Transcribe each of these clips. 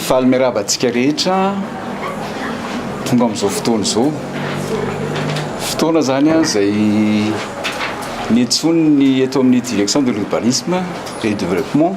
faly miarabantsika rehetra tonga amin'izao fotoana izao. Fotoana zany a zay niantsonony eto amin'ny direction de l'urbanisme et développement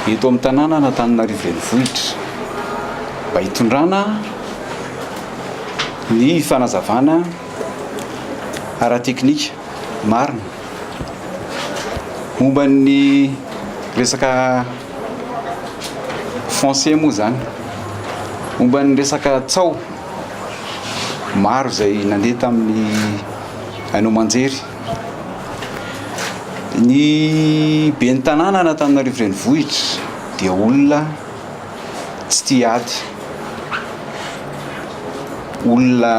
eto amin'ny tanàna Antananarivo renivohitra mba hitondrana ny fanazavana ara-teknika marina momba ny resaka foncier moa zany, momba ny resaka tsao maro zay nandeha tamin'ny hainao manjery. Ny ben'ny tanàna Antananarivo renivohitra dia olona tsy tia ady, olona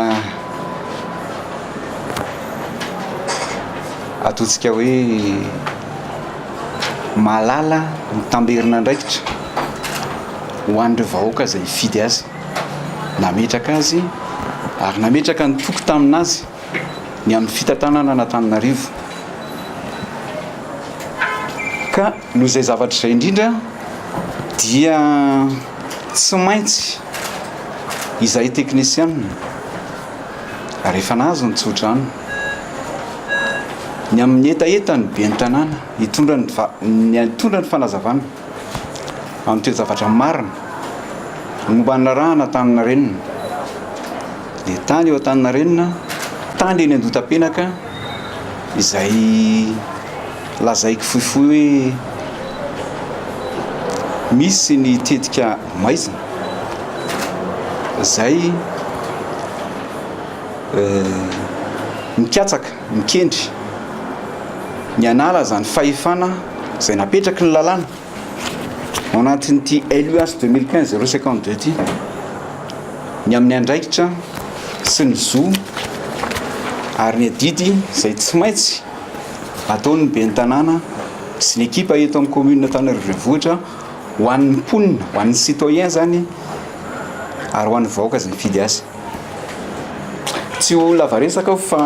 ataontsika hoe malala mitamberina andraikitra ho an'ireo vahoaka zay fidy azy, nametraka azy ary nametraka ny toky taminazy ny amin'ny fitantanana Antananarivo. Ka noho izay zavatra izay indrindra dia tsy maintsy izay teknisianina rehefa nazo ny tsodrano ny amin'ny etaeta ny ben'ny tanàna hitondra ny fanazavana amin'ny toe zavatra marina momba ny larahana Antaninarenina. Dia tany eo Antaninarenina, tany eny Andotam-penaka izay lazaiko fohifohy hoe misy ny tetika maizina zay mikatsaka, mikendry ny anala zany fahefana zay napetraky ny lalàna ao anatin'ity LUH 2015-052 ty ny amin'ny andraikitra sy ny zo ary ny adidy zay tsy maintsy ataony ben'ny tanàna sy ny ekipa eto amin'ny commune Antananarivo renivohitra ho an'ny mponina, ho an'ny citoyen zany ary ho an'ny vahoaka zay mifidy azy. Tsy ho lava resaka fa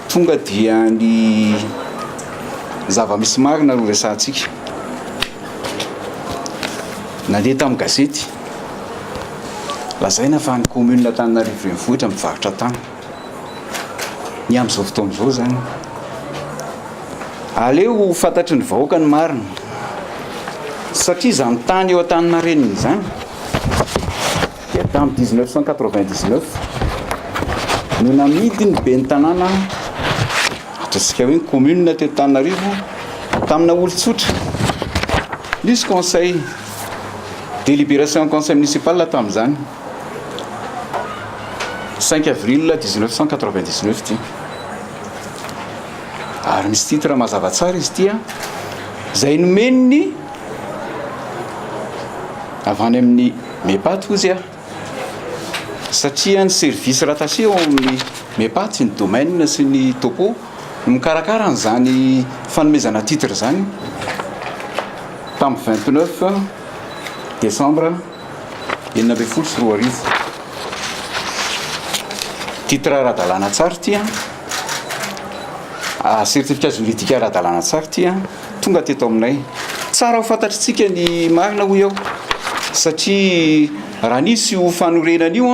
tonga dia ny zava-misy marina no resantsika. Nandeha tamin'ny gazety lazaina fa ny commune Antananarivo renivohitra mivarotra tany ny amin'izao fotoana izao zany. Aleo fantatry ny vahoaka ny marina satria izany tany eo Antaninarenina zany dia tamin'ny 1999 no namidy ny ben'ny tanàna ataontsika hoe ny commune teto Antananarivo tamina olon-tsotra. Nisy conseil délibération conseil municipal tamin'izany 5 avril 1999 ty. Ary misy titre mazava tsara izy tia zay nomeniny avy any amin'ny MEPAT ozy satria ny service rattaché ao amin'ny MEPAT ny domaine sy ny topo mikarakara an'izany fanomezana titre zany tamin'ny 29 décembre 2024. Titre ara-dalàna tsara tia, certificat juridique ara-dalàna tsara tia, tonga teto aminay. Tsara ho fantatritsika ny marina hoy eo satria raha nisy ho fanorenana io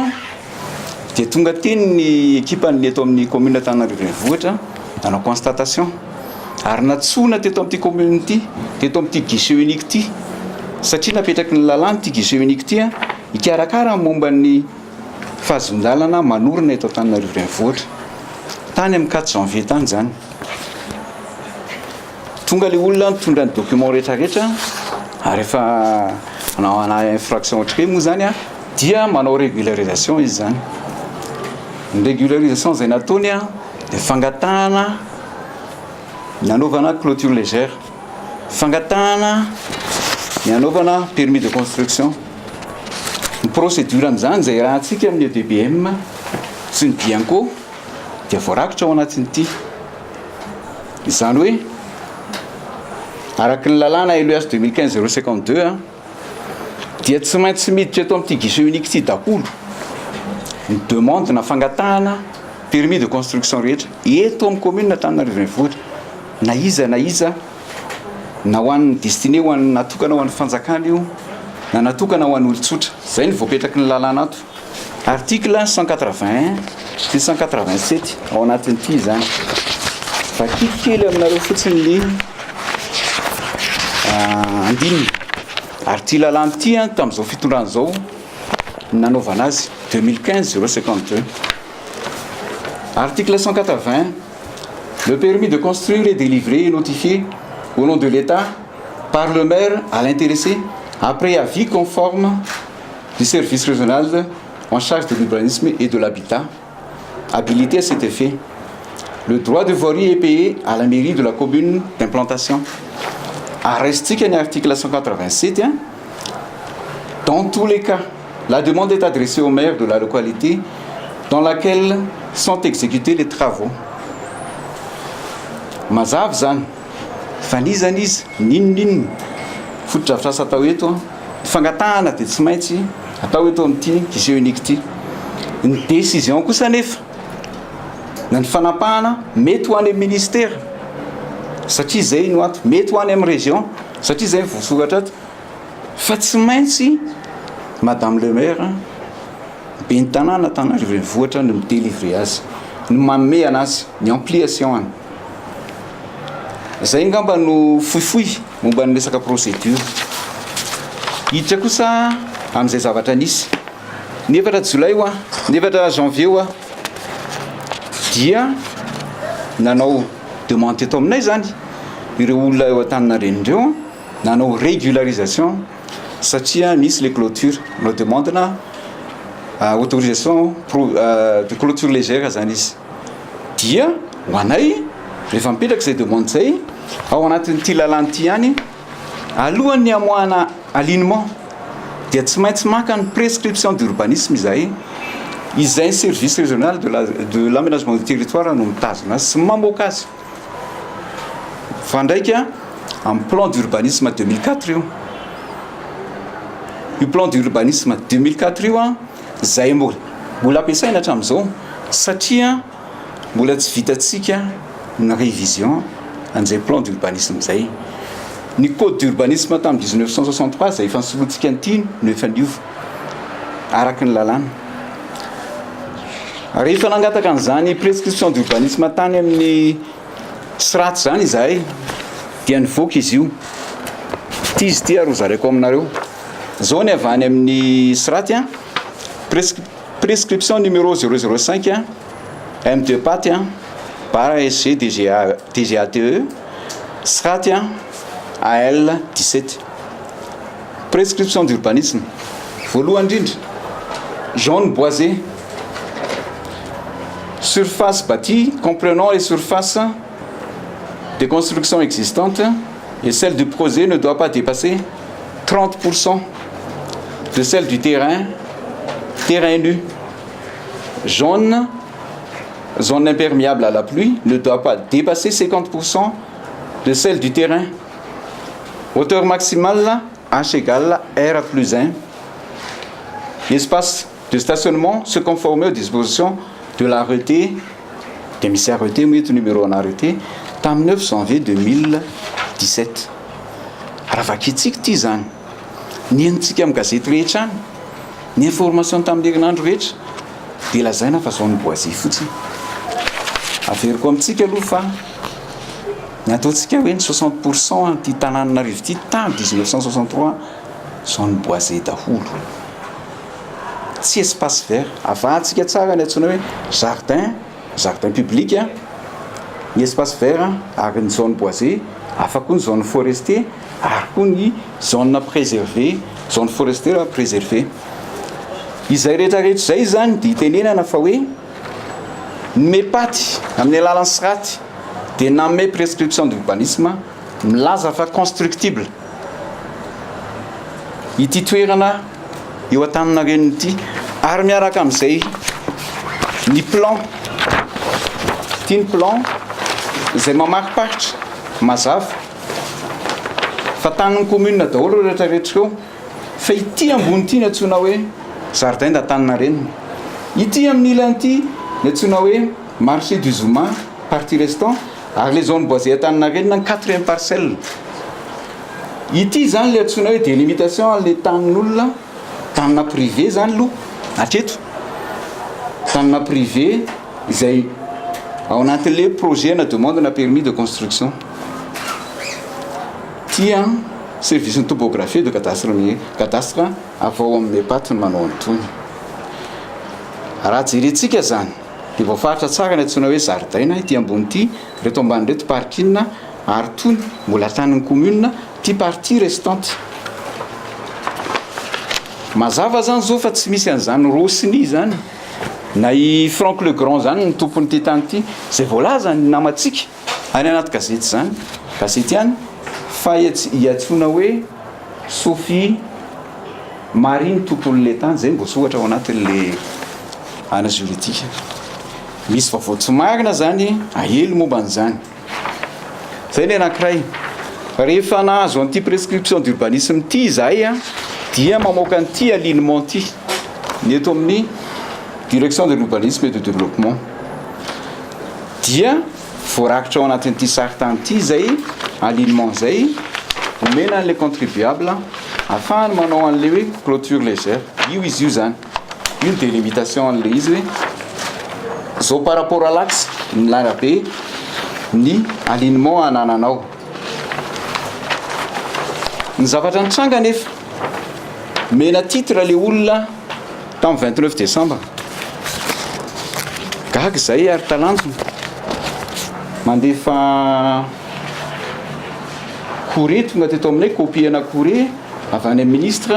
dia tonga teny ny ekipany eto amin'ny commune Antananarivo renivohitra nanao constatation ary natsona teto amin'ity commune ity, teto amin'ity guichet unique ity satria napetraky ny lalàna ity guichet unique ity hikarakara momba ny fahazon-dalana manorina eto Antananarivo renivohitra tany amin'ny 4 janvier tany zany. Tonga le olona mitondra ny document rehetrarehetra ary efa manao ana infraction ohatry moa zany dia manao régularisation izy zany. Ny régularisation zay nataony dia fangatahana nanaovana clôture légère, fangatahana nanaovana permis de construction. Ny procédure amin'izany zay rahantsika amin'ny EDBM sy ny Bianco dia voarakitra ao anatin'ity. Izany hoe araky ny lalàna LUH 2015-052 dia tsy maintsy miditra eto amin'ity guichet unique ity daholo ny demande na fangatahana permis de construction rehetra eto amin'ny commune Antananarivo renivohitra na iza na ho an'ny destiné ho an'ny natokana ho an'ny fanjakana io na natokana ho an'olo tsotra zay ny voapetraky ny lalàna ato article 181 sy 187 ao anatin'ity zany fa kilikely aminareo fotsiny ny andininy ary ty lalàna ty tamin'izao fitondrana zao nanaovana azy 2015 052 article 180 le permis de construire est délivré et notifié au nom de l'État par le maire à l'intéressé après avis conforme du service régional en charge de l'urbanisme et de l'habitat habilité à cet effet. Le droit de voirie est payé à la mairie de la commune d'implantation. Arrestique un article 187. Dans tous les cas, la demande est adressée au maire de la localité dans laquelle sont exécutés les travaux. Mazava zany fa ny zany izy ninonino fotodrafitrasa atao eto fangatahana dia tsy maintsy atao eto amin'ity guichet unique ity. Ny décision kosa nefa na ny fanapahana mety ho any amin'ny ministère satria zay no ato, mety ho any amin'ny région satria zay voasoratra ato, fa tsy maintsy madame le maire be ny tanàna Antananarivo renivohitra no midélivrer azy, no manome anazy ny ampliation any. Zay ngamba no foifoy momba ny resaka procédure. Hiditra kosa amin'izay zavatra nisy ny 4 jolay ho ny 4 janvier ho dia nanao demande teto aminay zany ireo olona eo Antananarivo ireo nanao régularisation satria misy les clôtures no demande na autorisation de clôture légère zany izy. Dia ho anay rehefa mipetraka zay demande zay ao anatin'ity lalàna ity ihany alohan'ny amoahana alignement dia tsy maintsy maka ny prescription d'urbanisme izay ny service régional de l'aménagement du territoire no mitazona azy sy mamoaka azy fa ndraika amin'ny plan d'urbanisme 2004 io. Io plan d'urbanisme 2004 io zay mbola ampiasaina hatramin'izao satria mbola tsy vitatsika ny révision an'izay plan d'urbanisme zay. Ny code d'urbanisme tamin'ny 1963 zay efa nisolotsika an'ity no efa niova araky ny lalàna. Rehefa nangataka an'izany prescription d'urbanisme tany amin'ny siraty zany izahay dia nivoaka izy io. Ty izy ty aro zaraiko aminareo zao ny avany amin'ny siraty prescription numéro 005 M2 PAT par SG DGATE siraty AL 17. Prescription d'urbanisme voalohany indrindra jaune boisé, surface bâtie comprenant les surfaces des constructions existantes et celle du projet ne doit pas dépasser 30% de celle du terrain nu. Jaune, zone imperméable à la pluie, ne doit pas dépasser 50% de celle du terrain. Hauteur maximale H égale R plus 1. L'espace de stationnement se conforme aux dispositions de l'arrêté, des arrêté, numéro en arrêté, tam 9 janvier 2017. Raha vakitsika ty zany nienitsika amin'ny gazety rehetra any ny information tamin'ny herinandro rehetra dia lazaina fa zone boisé fotsiny. Averiko amintsika aloha fa ny ataontsika hoe ny 60% ty Tananarivo ty tamin'ny 1963 zone boisé daholo. Tsy espace vert, avahantsika tsara ny antsoina hoe jardin public, ny espace vert ary ny zone boisé, afa koa ny zone forestier ary koa ny zone préservée, zone forestière préservée. Izay rehetrarehetra zay zany dia itenenana fa hoe mepaty amin'ny alalan'ny siraty dia nanome prescription d'urbanisme milaza fa constructible ity toerana eo Antananarivo ity ary miaraka amin'izay ny plan ity ny plan izay mamakiparitra mazava fa tanin'ny commune daholo rehetrarehetra eo fa ity ambony ity ny antsoina hoe jardin d'Antananarivo, ity amin'ny ilany ity ny antsoina hoe marché du Zouma partie restant ary les zones boisées Antananarivo ny 4e parcelle ity zany le antsoina hoe délimitation le tanin'olona tanina privé zany aloha hatreto tanina privé izay ao anatin'le projet na demande na permis de construction tia service ny topographie de cadastre avao amin'ny patiny manao antony raha jerentsika zany de voafaritra tsara ny antsoina hoe zaridaina ity ambony ity reto ambany reto parking ary tony mbola taniny commune ty partie restante mazava zany zao fa tsy misy an'izany Rosny zany na i Franck le Grand zany ny tompony ty tany ty zay voalaza ny namatsika any anaty gazety zany gazety any fa iatsona hoe Sophie Marine tompon'le tany zay mbo sohatra ao anatin'le ana juridique misy vaovao tsy marina zany ahelo momba an'izany zay ny anankiray rehefa nahazo an'ity prescription d'urbanisme ty zahay dia mamoaka an'ity alignement ty ny eto amin'ny direction de l'urbanisme et de développement dia voarakitra ao anatin'ity saritany ty zay alignement zay omena an'le contribuable afahany manao an'le hoe clôture légère io izy io zany io ny délimitation an'le izy hoe zao par rapport à l'axe ny larabe ny alignement anananao ny zavatra nitranga nefa mena titre le olona tamin'ny 29 décembre gaga zay ary talanjona mandefa courrier tonga teto aminay copiena courrier avy any ministre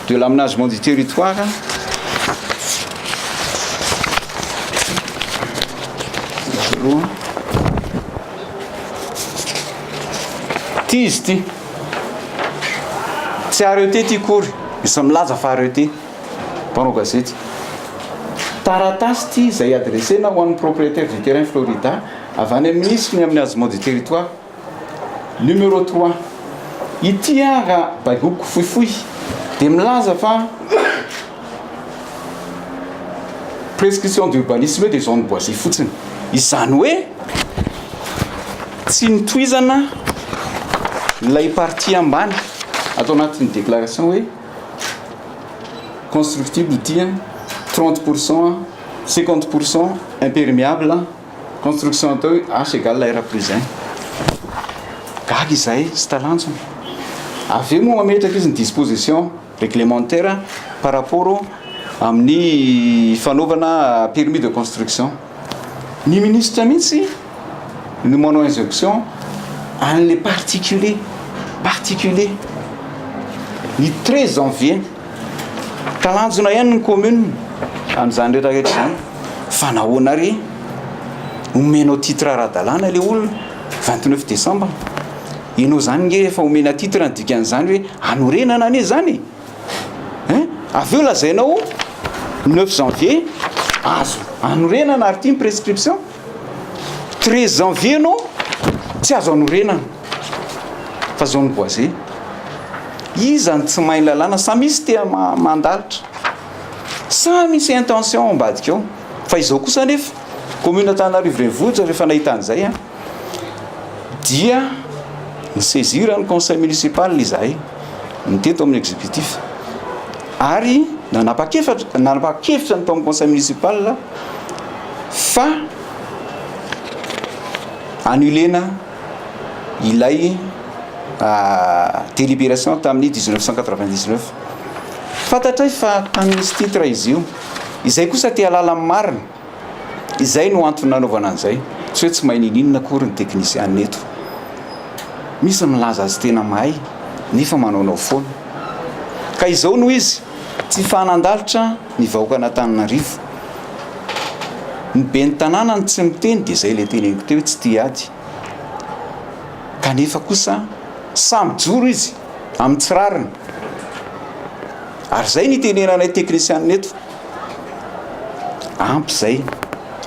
de l'aménagement du territoire ty izy ty tsy arrêté ty kory misy milaza fa arrêté mpanao gazety taratasy ty zay adressena ho an'ny propriétaire du terrain Florida avy any ministre ny aménagement du territoire numéro 3 ity raha bagoko foifoy de milaza fa prescription d'urbanisme des zones boisées fotsiny izany hoe tsy nitoizana lay partie ambany atao anatin'ny déclaration hoe constructible dia 30%, 50% imperméable, construction atao H égale R plus 1 gaga izay sy talanjona avy moa mametraka izy ny disposition réglementaire par rapport amin'ny fanaovana permis de construction ny ministre mihitsy ny manao injonction an'le particulier ny 13 janvier talanjona ihany ny commune amin'izany rehetrarehetra zany fa nahoana re omenao titre ara-dalàna le olona 29 décembre enao zany nge efa omena titre ny dikan'izany hoe anorenana ane zany avy eo lazainao 9 janvier azo anorenana ary ty ny prescription 13 janvier anao tsy azo anorenana fa zone boisée izany tsy mahay lalàna sa misy tea mandalitra sa misy intention ambadika ao fa izao kosa nefa commune Antananarivo renivohitra rehefa nahita an'izay dia ny saisir ny conseil municipal izahay niteto amin'ny exécutif ary nanapa-kevitra ny tao amin'ny conseil municipal fa annulena ilay délibération tamin'ny 1999 fantatray fa tamin'nisy titre izy io izay kosa te halala amin'ny marina izay no antony nanaovana an'izay tsy hoe tsy mahay nininona kory ny technicien neto misy milaza azy tena mahay nefa manaonao foana ka izao no izy tsy fanandalitra ny vahoaka an'Antananarivo ny ben'ny tanàna ny tsy miteny dia izay le teneniko teo hoe tsy tia ady kanefa kosa samy joro izy amin'ny tsirariny ary zay nitenenanay technicien neto ampy zay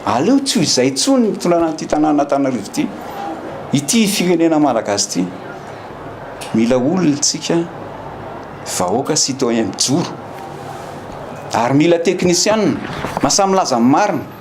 aleo tsy izay tsony ny tondrana ty tanàna Antananarivo ty ity firenena malagasy ty mila olona tsika vahoaka citoyen mijoro ary mila technicien masamy laza marina